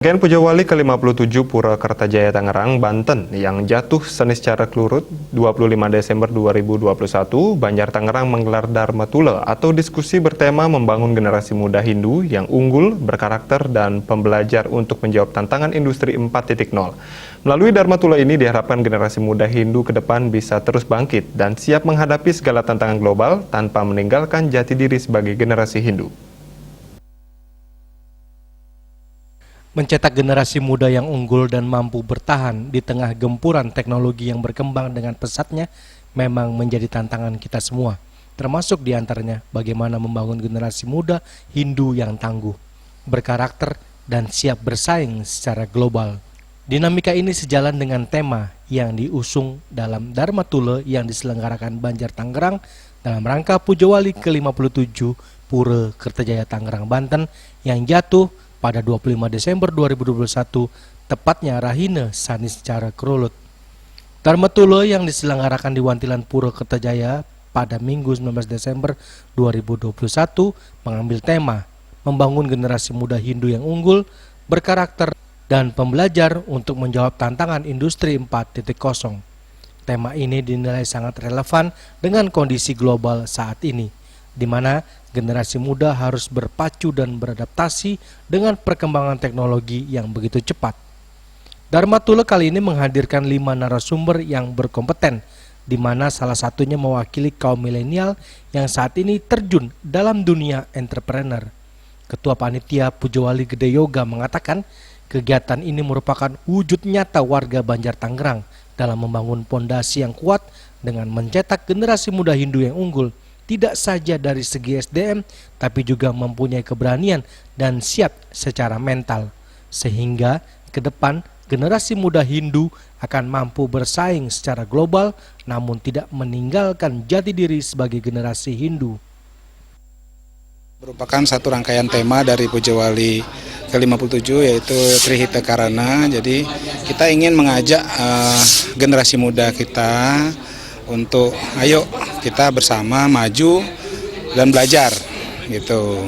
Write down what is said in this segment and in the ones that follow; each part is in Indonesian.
Rangkaian Puja Wali ke-57 Pura Kertajaya Tangerang, Banten yang jatuh seni secara kelurut 25 Desember 2021, Banjar Tangerang menggelar Dharma Tula atau diskusi bertema membangun generasi muda Hindu yang unggul, berkarakter, dan pembelajar untuk menjawab tantangan industri 4.0. Melalui Dharma Tula ini diharapkan generasi muda Hindu ke depan bisa terus bangkit dan siap menghadapi segala tantangan global tanpa meninggalkan jati diri sebagai generasi Hindu. Mencetak generasi muda yang unggul dan mampu bertahan di tengah gempuran teknologi yang berkembang dengan pesatnya memang menjadi tantangan kita semua. Termasuk diantaranya bagaimana membangun generasi muda Hindu yang tangguh, berkarakter, dan siap bersaing secara global. Dinamika ini sejalan dengan tema yang diusung dalam Dharma Tula yang diselenggarakan Banjar Tangerang dalam rangka Puja Wali ke-57 Pura Kertajaya Tangerang, Banten yang jatuh pada 25 Desember 2021, tepatnya Rahina Sani secara kerulut. Dharma Tula yang diselenggarakan di Wantilan Pura Kertajaya pada Minggu 19 Desember 2021 mengambil tema membangun generasi muda Hindu yang unggul, berkarakter, dan pembelajar untuk menjawab tantangan industri 4.0. Tema ini dinilai sangat relevan dengan kondisi global saat ini, di mana generasi muda harus berpacu dan beradaptasi dengan perkembangan teknologi yang begitu cepat. Dharma Tula kali ini menghadirkan 5 narasumber yang berkompeten, di mana salah satunya mewakili kaum milenial yang saat ini terjun dalam dunia entrepreneur. Ketua Panitia Puja Wali Gede Yoga mengatakan, kegiatan ini merupakan wujud nyata warga Banjar Tangerang dalam membangun pondasi yang kuat dengan mencetak generasi muda Hindu yang unggul, tidak saja dari segi SDM, tapi juga mempunyai keberanian dan siap secara mental. Sehingga ke depan generasi muda Hindu akan mampu bersaing secara global, namun tidak meninggalkan jati diri sebagai generasi Hindu. Merupakan satu rangkaian tema dari Puja Wali ke-57 yaitu Trihita Karana. Jadi kita ingin mengajak generasi muda kita untuk ayo kita bersama maju dan belajar gitu.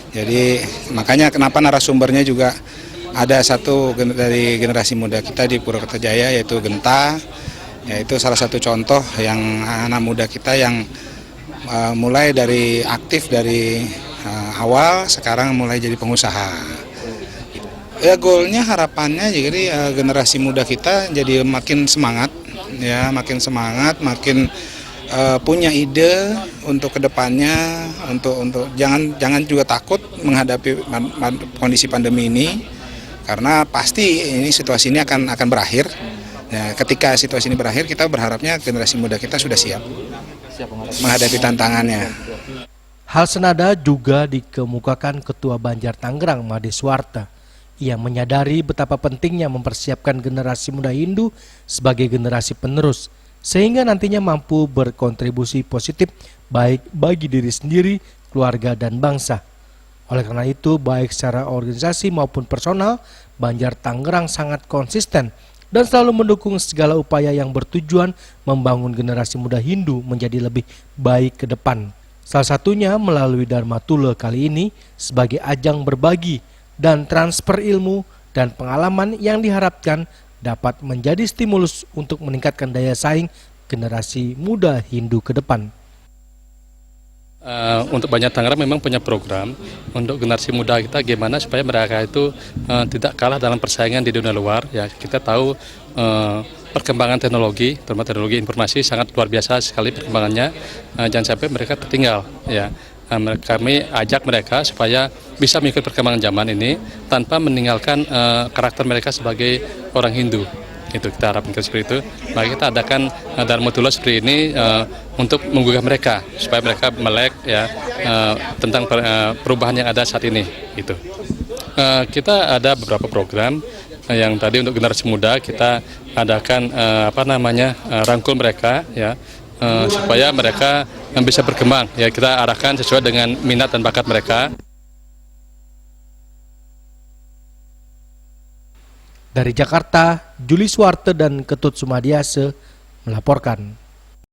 Jadi makanya kenapa narasumbernya juga ada satu dari generasi muda kita di Pura Kertajaya yaitu Genta, yaitu salah satu contoh yang anak muda kita yang mulai dari aktif dari awal sekarang mulai jadi pengusaha. Ya goalnya harapannya jadi generasi muda kita jadi makin semangat. Ya, makin semangat, makin punya ide untuk kedepannya, untuk jangan juga takut menghadapi kondisi pandemi ini, karena pasti ini situasi ini akan berakhir. Ya, ketika situasi ini berakhir, kita berharapnya generasi muda kita sudah siap menghadapi tantangannya. Hal senada juga dikemukakan Ketua Banjar Tangerang Made Swarta. Ia menyadari betapa pentingnya mempersiapkan generasi muda Hindu sebagai generasi penerus, sehingga nantinya mampu berkontribusi positif baik bagi diri sendiri, keluarga, dan bangsa. Oleh karena itu, baik secara organisasi maupun personal, Banjar Tangerang sangat konsisten dan selalu mendukung segala upaya yang bertujuan membangun generasi muda Hindu menjadi lebih baik ke depan. Salah satunya melalui Dharma Tula kali ini sebagai ajang berbagi dan transfer ilmu dan pengalaman yang diharapkan dapat menjadi stimulus untuk meningkatkan daya saing generasi muda Hindu ke depan. Untuk Banjar Tangerang memang punya program untuk generasi muda kita gimana supaya mereka itu tidak kalah dalam persaingan di dunia luar. Ya, kita tahu perkembangan teknologi, terutama teknologi informasi sangat luar biasa sekali perkembangannya. Jangan sampai mereka tertinggal. Ya. Kami ajak mereka supaya bisa mengikuti perkembangan zaman ini tanpa meninggalkan karakter mereka sebagai orang Hindu. Itu kita harapkan seperti itu. Maka kita adakan Dharma Tula seperti ini untuk menggugah mereka supaya mereka melek ya tentang perubahan yang ada saat ini. Gitu. Kita ada beberapa program yang tadi untuk generasi muda kita adakan rangkul mereka ya. Supaya mereka bisa berkembang. Ya, kita arahkan sesuai dengan minat dan bakat mereka. Dari Jakarta, Juli Swarte dan Ketut Sumadiase melaporkan.